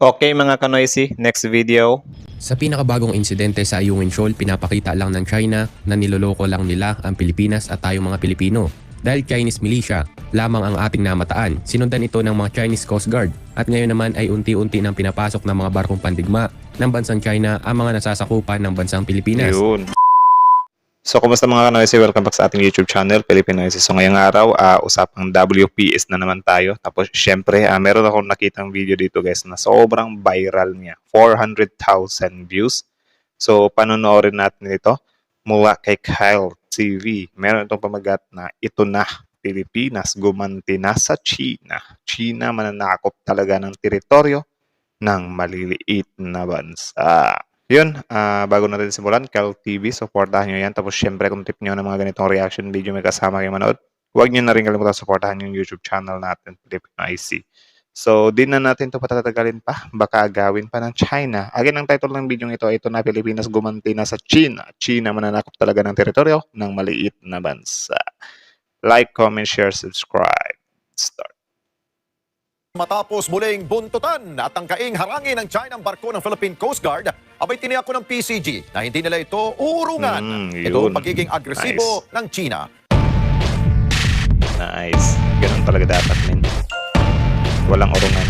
Okay mga kanoisy, next video. Sa pinakabagong insidente sa Ayungin Shoal, pinapakita lang ng China na niloloko lang nila ang Pilipinas at tayong mga Pilipino. Dahil Chinese militia lamang ang ating namataan, sinundan ito ng mga Chinese Coast Guard at ngayon naman ay unti-unti nang pinapasok ng mga barkong pandigma ng bansang China ang mga nasasakupan ng bansang Pilipinas. Yun. So, kumusta mga kanoisy? Welcome back sa ating YouTube channel, Pilipinoisy. So, ngayong araw, usapang WPS na naman tayo. Tapos, syempre, meron akong nakitang video dito guys na sobrang viral niya. 400,000 views. So, panonoorin natin ito mula kay Kyle TV. Meron itong pamagat na ito na, Pilipinas gumanti na sa China. China mananakop talaga ng teritoryo ng maliliit na bansa. Yun, bago natin simulan, Cal TV, supportahan nyo yan. Tapos syempre, kung tip nyo ng mga ganitong reaction video may kasama kayo manood, huwag nyo na rin kalimutan supportahan yung YouTube channel natin, Pilipinoisy. So, di na natin ito patatagalin pa. Baka agawin pa ng China. Again, ang title ng video ito na Pilipinas gumanti na sa China. China mananakop talaga ng teritoryo ng maliit na bansa. Like, comment, share, subscribe. Start. Matapos muling buntutan at tangkaing harangin ng China ang barko ng Philippine Coast Guard, abay tiniyak ko ng PCG na hindi nila ito uurungan. Ito ang pagiging agresibo ng China. Nice. Ganun talaga dapat, men. Walang urungan.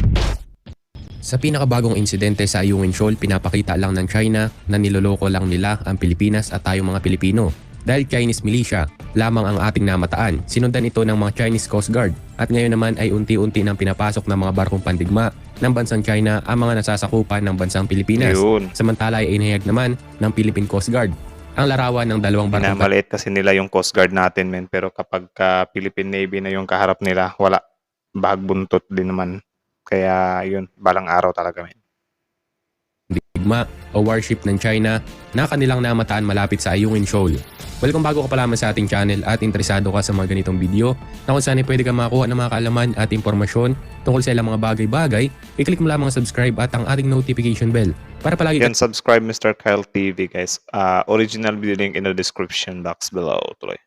Sa pinakabagong insidente sa Ayungin Shoal, pinapakita lang ng China na niloloko lang nila ang Pilipinas at tayong mga Pilipino. Dahil Chinese militia lamang ang ating namataan, sinundan ito ng mga Chinese Coast Guard at ngayon naman ay unti-unti nang pinapasok ng mga barkong pandigma ng bansang China ang mga nasasakupan ng bansang Pilipinas. Yun. Samantala ay inihayag naman ng Philippine Coast Guard ang larawan ng dalawang barkong Minamaliit kasi nila yung Coast Guard natin, men. Pero kapag Philippine Navy na yung kaharap nila, wala. Bahagbuntot din naman. Kaya yun, balang araw talaga, men. pandigma o warship ng China na kanilang namataan malapit sa Ayungin Shoal. Well, kung bago ka pa lamang sa ating channel at interesado ka sa mga ganitong video na kung saan ay pwede ka makakuha ng mga kaalaman at impormasyon tungkol sa ilang mga bagay-bagay, i-click mo lamang ang subscribe at ang ating notification bell para palagi Yan, subscribe Mr. Kyle TV, guys. Original video link in the description box below. Tuloy.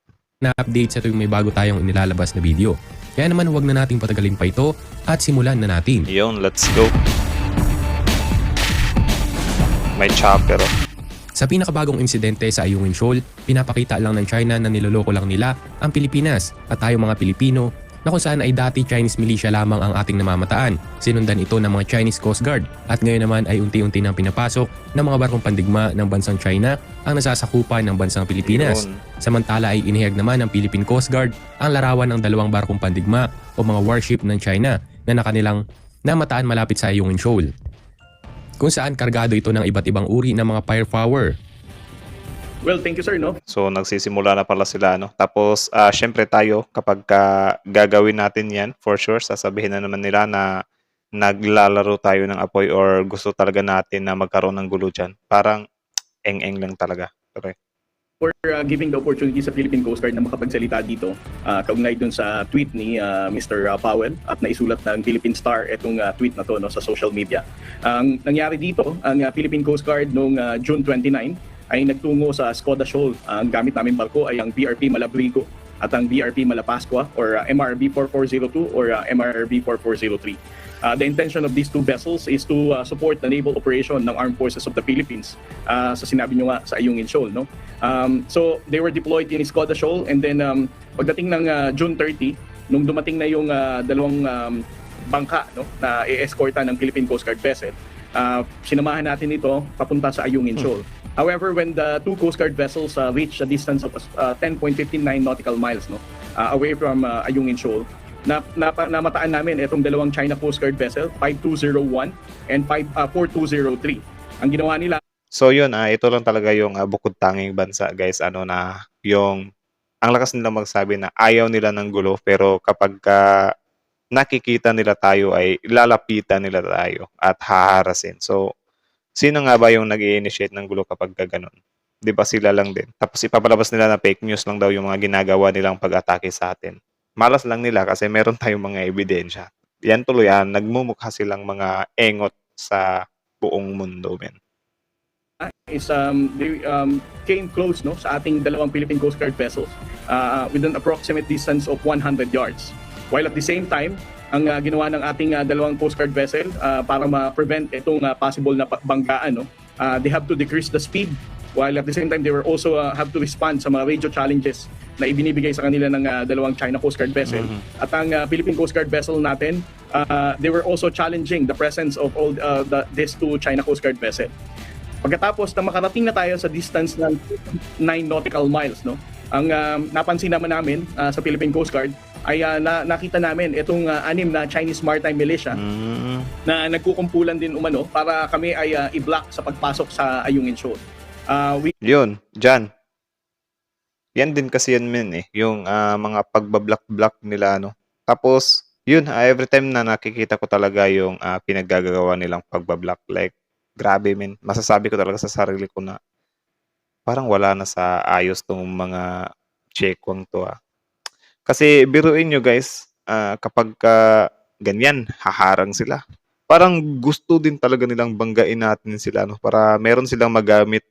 na-update sa tuwing may bago tayong inilalabas na video. Kaya naman huwag na nating patagalin pa ito at simulan na natin. Yun, let's go. May chopper. Sa pinakabagong insidente sa Ayungin Shoal, pinapakita lang ng China na niloloko lang nila ang Pilipinas at tayong mga Pilipino na kung saan ay dati Chinese militia lamang ang ating namamataan. Sinundan ito ng mga Chinese Coast Guard at ngayon naman ay unti-unti nang pinapasok ng mga barkong pandigma ng bansang China ang nasasakupan ng bansang Pilipinas. Yun. Samantala ay inihayag naman ng Philippine Coast Guard ang larawan ng dalawang barkong pandigma o mga warship ng China na nakanilang namataan malapit sa Ayungin Shoal, kung saan kargado ito ng iba't ibang uri ng mga firepower. Well, thank you sir, no? So, nagsisimula na pala sila, no? Tapos, syempre tayo, kapag gagawin natin yan, for sure, sasabihin na naman nila na naglalaro tayo ng apoy or gusto talaga natin na magkaroon ng gulo dyan. Parang, eng-eng lang talaga. Correct. For giving the opportunity sa Philippine Coast Guard na makapagsalita dito, kaugnay dun sa tweet ni Mr. Powell at naisulat ng Philippine Star itong tweet na to, no, sa social media. Ang nangyari dito, ang Philippine Coast Guard noong June 29 ay nagtungo sa Skoda Shoal. Ang gamit namin barko ay ang BRP Malabrigo at ang BRP Malapascua or MRB 4402 or MRB 4403. The intention of these two vessels is to support the naval operation ng Armed Forces of the Philippines sa sinabi nyo nga sa Ayungin Shoal, no? So they were deployed in Skoda Shoal and then pagdating ng June 30, nung dumating na yung dalawang bangka, no, na i-escorta ng Philippine Coast Guard vessel, sinamahan natin ito papunta sa Ayungin Shoal. However, when the two Coast Guard vessels reached a distance of 10.59 nautical miles, no, away from Ayungin Shoal, namataan namin itong dalawang China Coast Guard vessel, 5201 and 4203. Ang ginawa nila... So, yun, ito lang talaga yung bukod tanging bansa, guys. Ano na, yung... Ang lakas nila magsabi na ayaw nila ng gulo, pero kapag nakikita nila tayo ay lalapitan nila tayo at haharasin. So, sino nga ba yung nag-i-initiate ng gulo kapag ganun? Di ba sila lang din? Tapos ipapalabas nila na fake news lang daw yung mga ginagawa nilang pag-atake sa atin. Malas lang nila kasi meron tayong mga ebidensya. Yan tuloy, nagmumukha silang mga engot sa buong mundo, men. They came close, no, sa ating dalawang Philippine Coast Guard vessels with an approximate distance of 100 yards. While at the same time, ang ginawa ng ating dalawang Coast Guard vessel para ma-prevent itong possible na banggaan. No? They have to decrease the speed while at the same time they were also have to respond sa mga radio challenges na ibinibigay sa kanila ng dalawang China Coast Guard vessel. At ang Philippine Coast Guard vessel natin, they were also challenging the presence of all these two China Coast Guard vessel. Pagkatapos na makarating na tayo sa distance ng 9 nautical miles, no? Ang napansin naman namin sa Philippine Coast Guard ay nakita namin itong 6 na Chinese Maritime Militia na nagkukumpulan din umano para kami ay i-block sa pagpasok sa Ayungin Shoal. Yun, dyan. Yan din kasi yan men eh. Yung mga pagbablock-block nila ano. Tapos, yun, every time na nakikita ko talaga yung pinaggagawa nilang pagbablock. Like, grabe men. Masasabi ko talaga sa sarili ko na parang wala na sa ayos tong mga chekwang to Kasi biruin nyo guys, kapag ganyan, haharang sila. Parang gusto din talaga nilang banggain natin sila no para meron silang magamit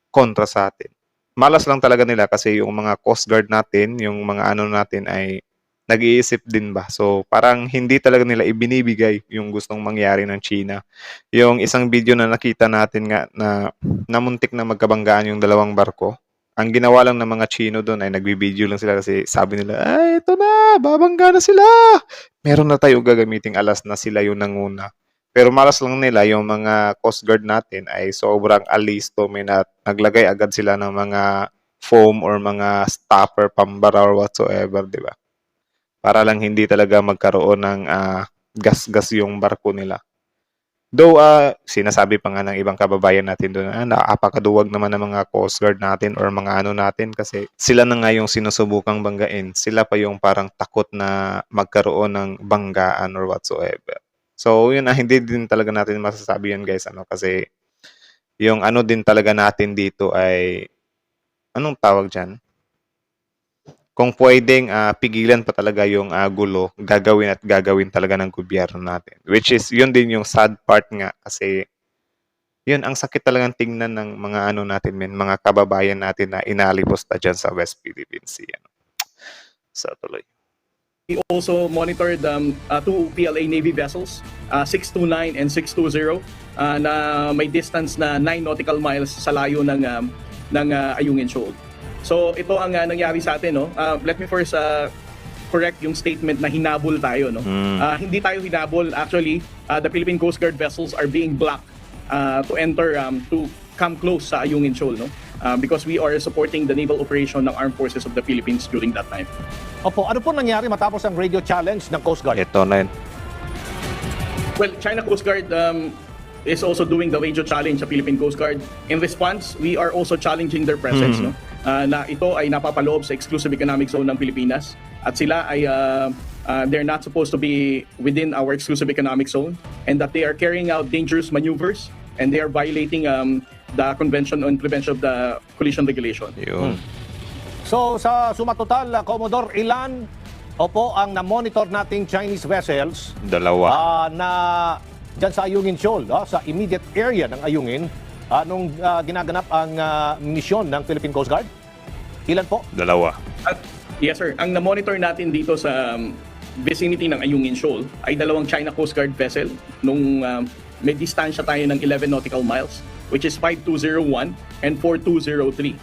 kontra sa atin. Malas lang talaga nila kasi yung mga Coast Guard natin, yung mga ano natin ay nag-iisip din ba. So parang hindi talaga nila ibinibigay yung gustong mangyari ng China. Yung isang video na nakita natin nga na namuntik na magkabanggaan yung dalawang barko. Ang ginawa lang ng mga Chino doon ay nagbibideo lang sila kasi sabi nila, ay ito na, babangga na sila. Meron na tayong gagamiting alas na sila yung nanguna. Pero malas lang nila yung mga Coast Guard natin ay sobrang alisto. May naglagay agad sila ng mga foam or mga stopper, pambara or whatsoever, di ba? Para lang hindi talaga magkaroon ng gas-gas yung barko nila. Though, sinasabi pa nga ng ibang kababayan natin doon, napakaduwag naman ng mga Coast Guard natin or mga ano natin kasi sila na nga yung sinusubukang banggain. Sila pa yung parang takot na magkaroon ng banggaan or whatsoever. So, yun hindi din talaga natin masasabi yun guys. Kasi yung ano din talaga natin dito ay, anong tawag dyan? Kung pwedeng pigilan pa talaga yung gulo, gagawin at gagawin talaga ng gobyerno natin. Which is, yun din yung sad part nga kasi yun, ang sakit talagang tingnan ng mga ano natin, mga kababayan natin na inalipos na dyan sa West Philippine Sea. So, tuloy. We also monitored 2 PLA Navy vessels, 629 and 620, na may distance na 9 nautical miles sa layo ng Ayungin Shoal. So ito ang nangyari sa atin, no. Let me first correct yung statement na hinabol tayo, no. Hindi tayo hinabol. Actually, the Philippine Coast Guard vessels are being blocked to enter to come close sa Ayungin Shoal, no. Because we are supporting the naval operation ng Armed Forces of the Philippines during that time. Opo, ano po nangyari matapos ang radio challenge ng Coast Guard? Ito na yun. Well, China Coast Guard is also doing the radio challenge sa Philippine Coast Guard. In response, we are also challenging their presence, no. Na ito ay napapaloob sa exclusive economic zone ng Pilipinas at sila ay they're not supposed to be within our exclusive economic zone and that they are carrying out dangerous maneuvers and they are violating the Convention on Prevention of the Collision Regulation. Yun. So sa sumatotal, Commodore, ilan ang na-monitor nating Chinese vessels Dalawa. na dyan sa Ayungin Shoal, sa immediate area ng Ayungin, nung ginaganap ang misyon ng Philippine Coast Guard? Ilan po? Dalawa. Yes sir, ang na-monitor natin dito sa vicinity ng Ayungin Shoal ay dalawang China Coast Guard vessel nung may distansya tayo ng 11 nautical miles, which is 5201 and 4203.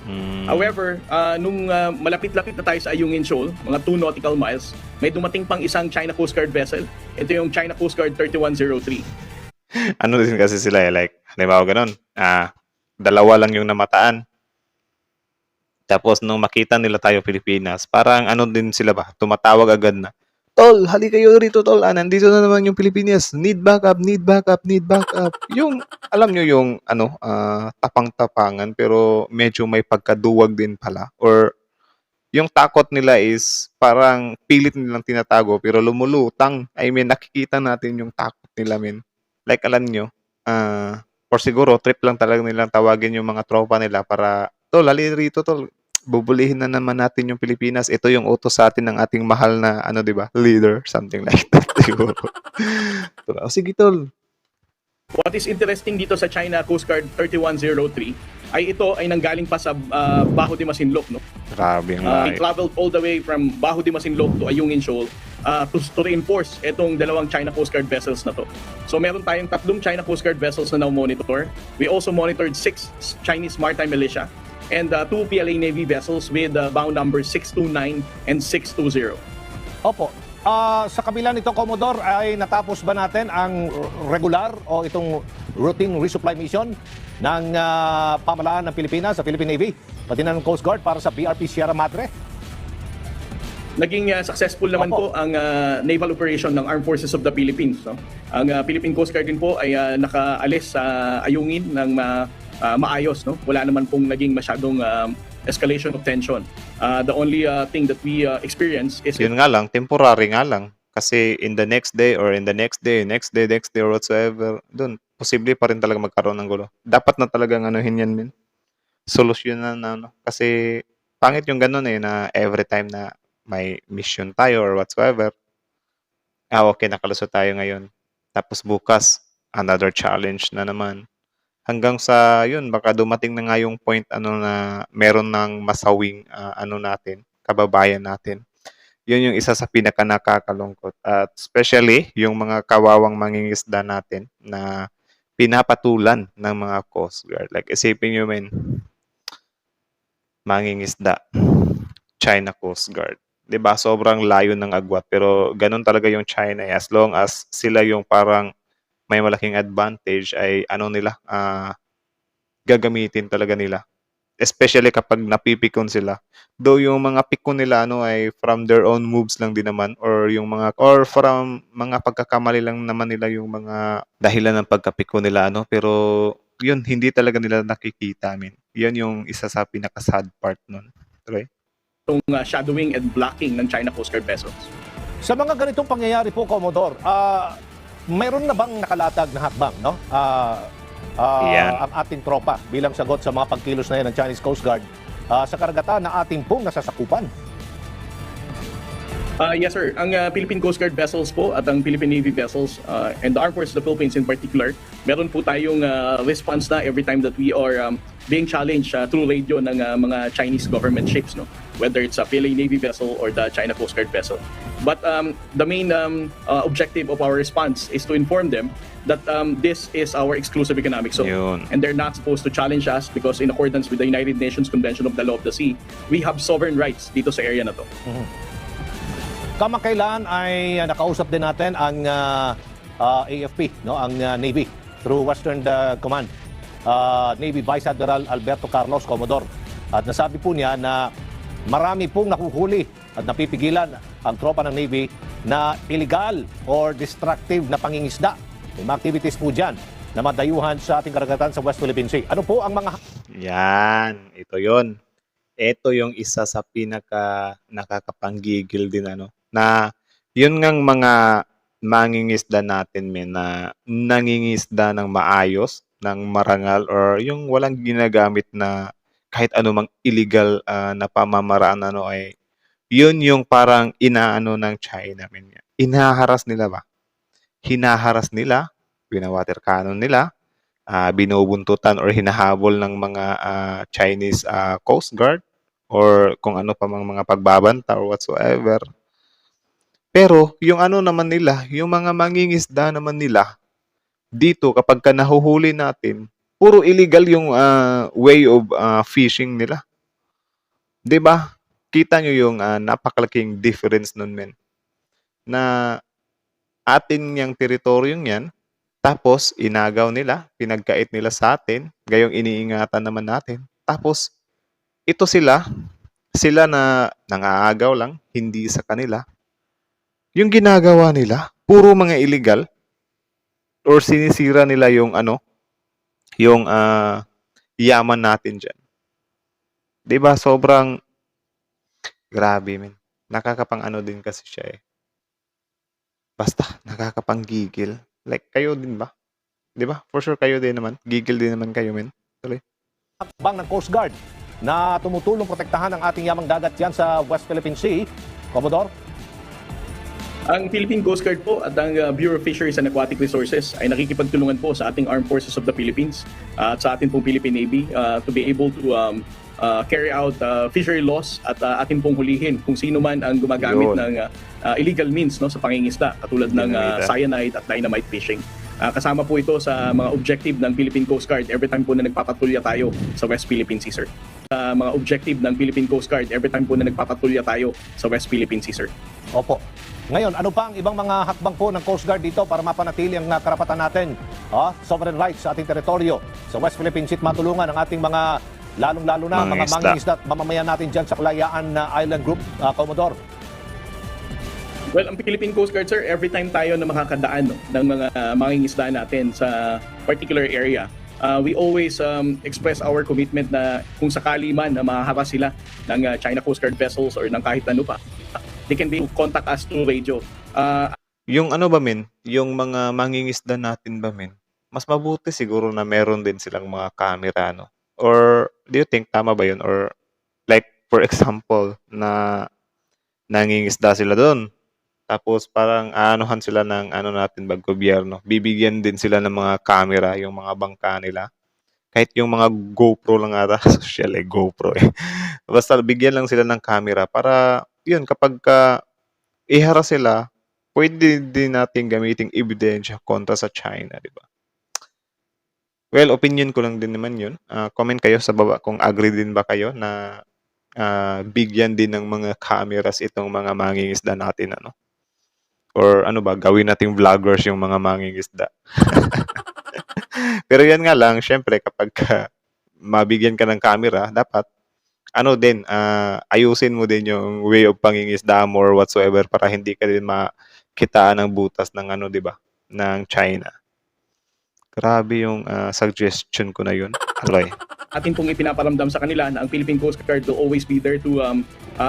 However, nung malapit-lapit na tayo sa Ayungin Shoal, mga 2 nautical miles, may dumating pang isang China Coast Guard vessel. Ito yung China Coast Guard 3103. Ano din kasi sila like, halimbawa ganun, dalawa lang yung namataan. Tapos nung makita nila tayo Pilipinas, parang ano din sila ba, tumatawag agad na, Tol, hali kayo rito, Tol. Nandito na naman yung Pilipinas. Need backup, need backup, need backup. Yung, alam nyo yung, tapang-tapangan, pero medyo may pagkaduwag din pala. Or, yung takot nila is, parang pilit nilang tinatago, pero lumulutang. I mean, nakikita natin yung takot nila, Like, alam nyo, or siguro, trip lang talaga nilang tawagin yung mga tropa nila para, Tol, hali rito, Tol. Bubulihin na naman natin yung Pilipinas. Ito yung utos sa atin ng ating mahal na, di ba, leader, something like that. Siguro. Sige, Tol. What is interesting dito sa China Coast Guard 3103 ay ito ay nanggaling pa sa Baho de Masinloc, no? Grabe They traveled all the way from Baho de Masinloc to Ayungin Shoal to reinforce itong dalawang China Coast Guard vessels na to. So meron tayong 3 China Coast Guard vessels na now-monitor. We also monitored 6 Chinese maritime militia and 2 PLA Navy vessels with bound numbers 629 and 620. Opo. Sa kabila nito, Commodore, ay natapos ba natin ang regular o itong routine resupply mission ng pamalaan ng Pilipinas sa Philippine Navy, pati na ng Coast Guard para sa BRP Sierra Madre? Naging successful naman Opo. po ang naval operation ng Armed Forces of the Philippines. No? Ang Philippine Coast Guard din po ay nakaalis sa ayungin ng maayos. No? Wala naman pong naging masyadong escalation of tension. The only thing that we experience is Yun nga lang, temporary nga lang. Kasi in the next day or in the next day or whatsoever, dun, posible pa rin talaga magkaroon ng gulo. Dapat na talagang anuhin yan, min. Solusyonan na, ano. Kasi pangit yung ganun na every time na may mission tayo or whatsoever, okay, nakalusot tayo ngayon. Tapos bukas, another challenge na naman. Hanggang sa yun, baka dumating na nga yung point na meron ng masawing natin, kababayan natin. Yun yung isa sa pinaka nakakalungkot. At especially yung mga kawawang mangingisda natin na pinapatulan ng mga Coast Guard. Like isipin nyo, men, mangingisda, China Coast Guard. 'Di ba? Sobrang layo ng agwat, pero ganun talaga yung China. As long as sila yung parang may malaking advantage ay gagamitin talaga nila. Especially kapag napipikon sila. Though yung mga pikon nila ay from their own moves lang din naman or from mga pagkakamali lang naman nila yung mga dahilan ng pagkapikon nila pero yun hindi talaga nila nakikita Yun yung isa sa pinaka-sad part nun. Okay? itong shadowing and blocking ng China Coast Guard vessels. Sa mga ganitong pangyayari po, Commodore, mayroon na bang nakalatag na hakbang, no? Yan. Ang ating tropa bilang sagot sa mga pagkilos na yan ng Chinese Coast Guard sa karagatan na ating pong nasasakupan? Yes, sir. Ang Philippine Coast Guard vessels po at ang Philippine Navy vessels and the Armed Forces of the Philippines in particular, meron po tayong response na every time that we are being challenged through radio ng mga Chinese government ships, no? Whether it's a PLA Navy vessel or the China Coast Guard vessel. But the main objective of our response is to inform them that this is our exclusive economic zone. Yun. And they're not supposed to challenge us because in accordance with the United Nations Convention of the Law of the Sea, we have sovereign rights dito sa area na to. Kamakailan ay nakausap din natin ang AFP, no, ang Navy through Western Command, Navy Vice Admiral Alberto Carlos, Commodore. At nasabi po niya na marami pong nahuhuli at napipigilan ang tropa ng Navy na illegal or destructive na pangingisda. May mga activities po dyan na madayuhan sa ating karagatan sa West Philippine Sea. Ano po ang mga... Yan, ito yon. Ito yung isa sa pinaka nakakapanggigil din na yun ngang mga mangingisda natin na nangingisda ng maayos, ng marangal or yung walang ginagamit na kahit anumang illegal na pamamaraan ay yun yung parang inaano ng China Inaharas nila ba? Hinaharas nila, binawater cannon nila, binubuntutan or hinahabol ng mga Chinese Coast Guard or kung ano pa mga pagbabanta or whatsoever. Pero yung naman nila, yung mga mangingisda naman nila, dito kapag nahuhuli natin, puro illegal yung way of fishing nila. 'Di ba? Kita nyo yung napakalaking difference nun, men. Na atin yung teritoryong yan, tapos inagaw nila, pinagkait nila sa atin, gayong iniingatan naman natin. Tapos ito sila na nangaagaw lang, hindi sa kanila. Yung ginagawa nila, puro mga illegal or sinisira nila yung yung yaman natin dyan. 'Di ba? Sobrang grabe, men. Nakakapang din kasi siya Basta, nakakapanggigil. Like, kayo din ba? 'Di ba? For sure kayo din naman. Gigil din naman kayo, men. Tuloy. hakbang ng Coast Guard na tumutulong protektahan ang ating yamang dagat yan sa West Philippine Sea, Commodore? Ang Philippine Coast Guard po at ang Bureau of Fisheries and Aquatic Resources ay nakikipagtulungan po sa ating Armed Forces of the Philippines at sa ating pong Philippine Navy to be able to carry out fishery laws at atin pong hulihin kung sino man ang gumagamit Yun. ng illegal means no, sa pangingisda katulad ng cyanide at dynamite fishing. Kasama po ito sa mga objective ng Philippine Coast Guard every time po na nagpapatulya tayo sa West Philippine Sea, sir. Mga objective ng Philippine Coast Guard every time po na nagpapatulya tayo sa West Philippine Sea, sir. Opo. Ngayon, ano pa ang ibang mga hakbang po ng Coast Guard dito para mapanatili ang karapatan natin, sovereign rights sa ating teritoryo sa West Philippine Sea, matulungan ang ating mga lalong-lalo na mga Mangingisda. mangingisda at mamamayan natin dyan sa Kalayaan Island Group, Commodore? Well, ang Philippine Coast Guard, sir, every time tayo na makakadaan no, ng mga mangingisda natin sa particular area, we always express our commitment na kung sakali man na mahaharas sila ng China Coast Guard vessels or ng kahit ano pa, they can be contact us through radio. Yung ano ba men, yung mga mangingisda natin ba men, mas mabuti siguro na meron din silang mga camera, no? Or do you think tama ba yun? Or like for example, na nangingisda sila doon, tapos parang aanuhan sila ng ano natin ba, gobyerno, bibigyan din sila ng mga camera, yung mga bangka nila. Kahit yung mga GoPro lang ata, social GoPro eh. Basta bigyan lang sila ng camera para yun, kapag iharas sila, pwede din natin gamiting ebidensya kontra sa China, di ba? Well, opinion ko lang din naman yun. Comment kayo sa baba kung agree din ba kayo na bigyan din ng mga cameras itong mga mangingisda natin, ano? Or ano ba, gawin nating vloggers yung mga mangingisda. Pero yan nga lang, syempre kapag mabigyan ka ng camera, dapat ano din, ayusin mo din yung way of pangingisda mo or whatsoever para hindi ka din makitaan ng butas ng ano, 'di ba? Ng China. Grabe yung suggestion ko na yun. Aloy. Atin pong ipinaparamdam sa kanila na ang Philippine Coast Guard will always be there to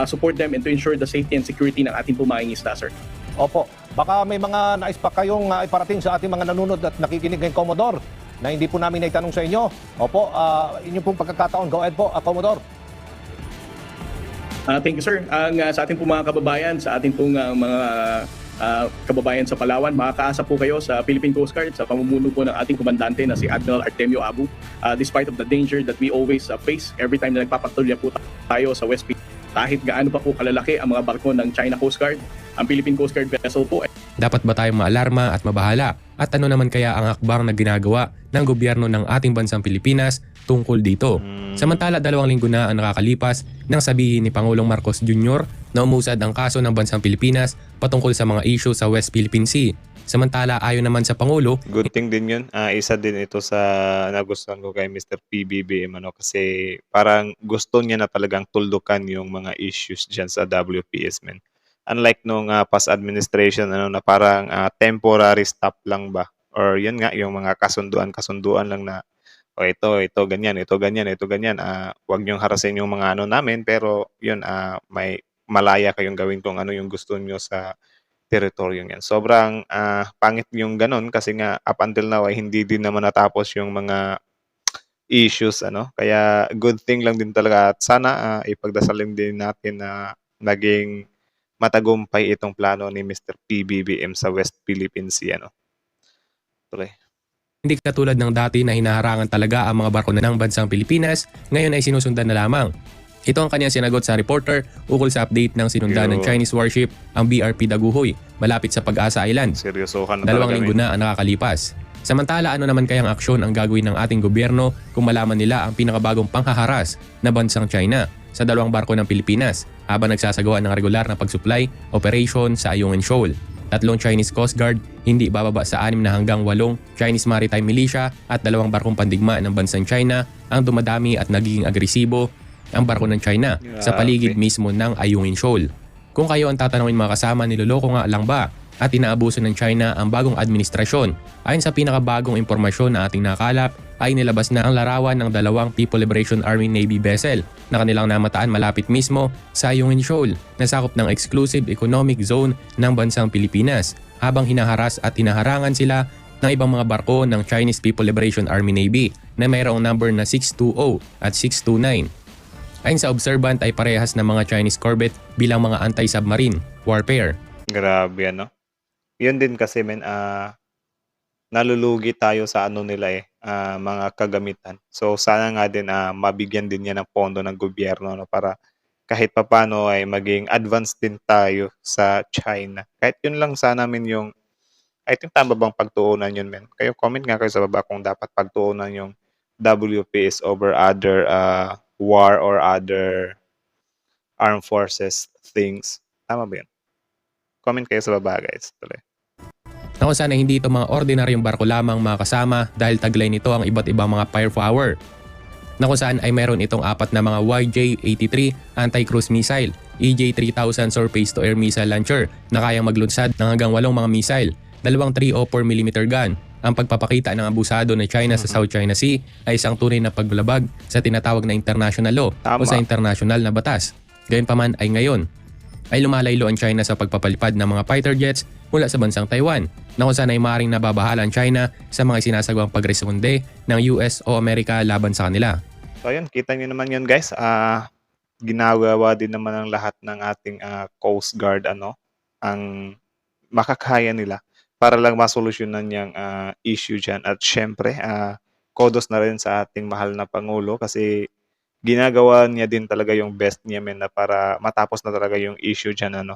support them and to ensure the safety and security ng ating pong mangingisda, sir. Opo. Baka may mga nais pa kayong iparating sa ating mga nanonood at nakikinig ng Commodore na hindi po namin naitanong sa inyo. Opo, inyong pong pagkakataon. Go ahead po, Commodore. Thank you, sir. Sa ating pong mga kababayan, sa ating pong mga kababayan sa Palawan, makakaasa po kayo sa Philippine Coast Guard sa pamumuno po ng ating komandante na si Admiral Artemio Abu. Despite of the danger that we always face every time na nagpapatulya po tayo sa West Philippine, kahit gaano pa po kalalaki ang mga barko ng China Coast Guard, ang Philippine Coast Guard vessel po Dapat ba tayong maalarma at mabahala? At ano naman kaya ang hakbang na ginagawa ng gobyerno ng ating bansang Pilipinas tungkol dito? Samantala 2 linggo na ang nakakalipas nang sabihin ni Pangulong Marcos Jr. na umusad ang kaso ng bansang Pilipinas patungkol sa mga issue sa West Philippine Sea. Samantala ayon naman sa Pangulo, Good thing din yun. Isa din ito sa nagustuhan ko kay Mr. PBBM, ano, kasi parang gusto niya na talagang tuldukan yung mga issues dyan sa WPS, men. Unlike nung past administration, ano, na parang temporary stop lang ba? Or yun nga, yung mga kasunduan lang na ito ganyan, ito ganyan, ito ganyan. Huwag niyong harasin yung mga ano namin, pero yun, may malaya kayong gawin kung ano yung gusto niyo sa teritoryo yan. Sobrang pangit yung ganun kasi nga up until now ay hindi din naman natapos yung mga issues, ano. Kaya good thing lang din talaga at sana ipagdasalin din natin na naging matagumpay itong plano ni Mr. PBBM sa West Philippine Sea, ano. Tuloy. hindi katulad ng dati na hinaharangan talaga ang mga barko ng bansang Pilipinas, ngayon ay sinusundan na lamang. Ito ang kanyang sinagot sa reporter ukol sa update ng sinundan ng Chinese warship ang BRP Daguhoy malapit sa Pag-asa Island. Seryosohan na 2 talaga. linggo na ang nakakalipas. Samantala ano naman kayang aksyon ang gagawin ng ating gobyerno kung malaman nila ang pinakabagong panghaharas na bansang China sa 2 barko ng Pilipinas habang nagsasagawa ng regular na pag-supply operation sa Ayungin Shoal. 3 Chinese Coast Guard, hindi bababa sa 6 na hanggang 8 Chinese Maritime Militia at 2 barkong pandigma ng bansang China ang dumadami at nagiging agresibo ang barko ng China sa paligid mismo ng Ayungin Shoal. Kung kayo ang tatanungin mga kasama, niloloko nga lang ba at inaabuso ng China ang bagong administrasyon? Ayon sa pinakabagong impormasyon na ating nakalap, ay nilabas na ang larawan ng 2 People Liberation Army Navy vessel na kanilang namataan malapit mismo sa Ayungin Shoal na sakop ng exclusive economic zone ng bansang Pilipinas habang hinaharas at hinaharangan sila ng ibang mga barko ng Chinese People Liberation Army Navy na mayroong number na 620 at 629. Ayon sa observant ay parehas ng mga Chinese corvette bilang mga anti-submarine warfare. Grabe ano. Yun din kasi men, nalulugi tayo sa ano nila eh, mga kagamitan. So sana nga din mabigyan din yan ng pondo ng gobyerno no, para kahit papaano ay maging advanced din tayo sa China. Kahit yun lang sana men yung I think tama bang pagtuunan yun men? Kayo comment nga kayo sa baba kung dapat pagtuunan yung WPS over other war or other armed forces things. Tama ba yun? Comment kayo sa baba guys. Tuloy. Na kung sana hindi ito mga ordinaryong barko lamang makasama dahil taglay nito ang iba't ibang mga firepower. Na kung saan ay meron itong apat na mga YJ-83 anti-cruise missile, EJ-3000 surface-to-air missile launcher na kayang maglunsad ng hanggang 8 mga missile, dalawang 3 o 4mm gun. Ang pagpapakita ng abusado ng China sa South China Sea ay isang tunay na paglabag sa tinatawag na international law o sa international na batas. Gayunpaman ay ngayon ay lumalaylo ang China sa pagpapalipad ng mga fighter jets mula sa bansang Taiwan na kung saan ay maaaring nababahala ang China sa mga sinasagawang pagresponde ng US o Amerika laban sa kanila. So ayun, kita nyo naman yun guys. Ginagawa din naman ng lahat ng ating Coast Guard ang makakaya nila para lang masolusyonan yung issue dyan. At syempre, kudos na rin sa ating mahal na Pangulo kasi ginagawa niya din talaga yung best niya men na para matapos na talaga yung issue dyan.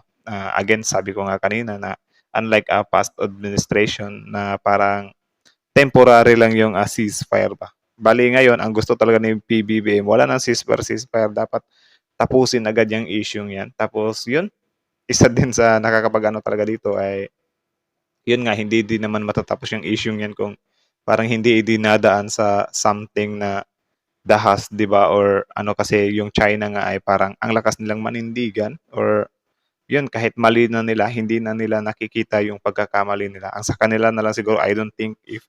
Again, sabi ko nga kanina na unlike past administration na parang temporary lang yung ceasefire ba. Bali ngayon, ang gusto talaga ni PBBM, wala nang ceasefire. Dapat tapusin agad yung issue yan. Tapos yun, isa din sa nakakapag-ano talaga dito ay yun nga, hindi din naman matatapos yung issue yan kung parang hindi dinadaan sa something na dahas, di ba? Or ano kasi yung China nga ay parang ang lakas nilang manindigan or yun, kahit mali na nila, hindi na nila nakikita yung pagkakamali nila. Ang sa kanila na lang siguro, I don't think if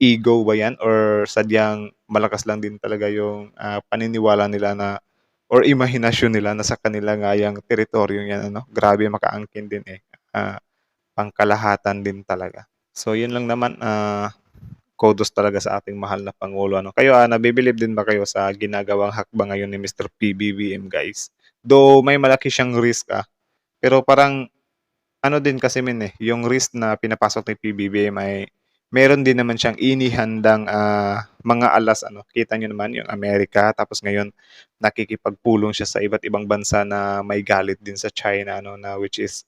ego ba yan or sadyang malakas lang din talaga yung paniniwala nila na or imahinasyon nila na sa kanila nga yung teritoryo yan. Grabe makaangkin din eh. Pangkalahatan din talaga. So yun lang naman, kudos talaga sa ating mahal na Pangulo. Kayo, nabibilib din ba kayo sa ginagawang hakbang ngayon ni Mr. PBBM, guys? Though may malaki siyang risk, pero parang, ano din kasi yung risk na pinapasok ni PBBM ay meron din naman siyang inihandang mga alas. Kita nyo naman yung Amerika, tapos ngayon nakikipagpulong siya sa iba't ibang bansa na may galit din sa China, na which is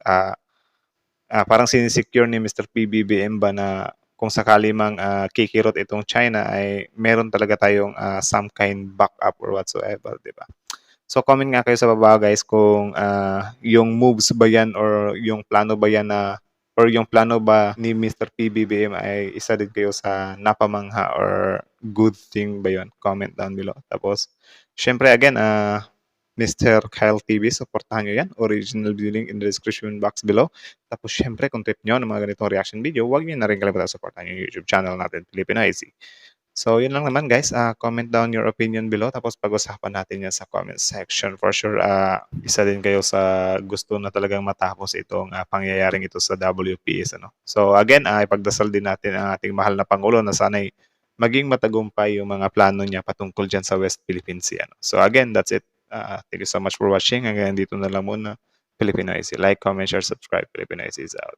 parang sinisecure ni Mr. PBBM ba na kung sakali mang kikirot itong China ay meron talaga tayong some kind backup or whatsoever, di ba? So comment nga kayo sa baba guys kung yung moves ba yan or yung plano ba yan or yung plano ba ni Mr. PBBM ay isa din kayo sa napamangha or good thing ba yun? Comment down below. Tapos, syempre again, Mr. Kyle TV, supportahan nyo yan. Original video link in the description box below. Tapos syempre, kung trip nyo ng mga ganitong reaction video, huwag nyo na rin kalimutan supportahan yung YouTube channel natin, Filipino IC. So, yun lang naman guys. Comment down your opinion below. Tapos pag-usapan natin yan sa comment section. For sure, isa din kayo sa gusto na talagang matapos itong pangyayaring ito sa WPS. So, again, ipagdasal din natin ang ating mahal na Pangulo na sana'y maging matagumpay yung mga plano niya patungkol dyan sa West Philippine Sea. So, again, that's it. Thank you so much for watching. Hanggang dito na lang muna. Filipino IC. Like, comment, share, subscribe. Filipino IC is out.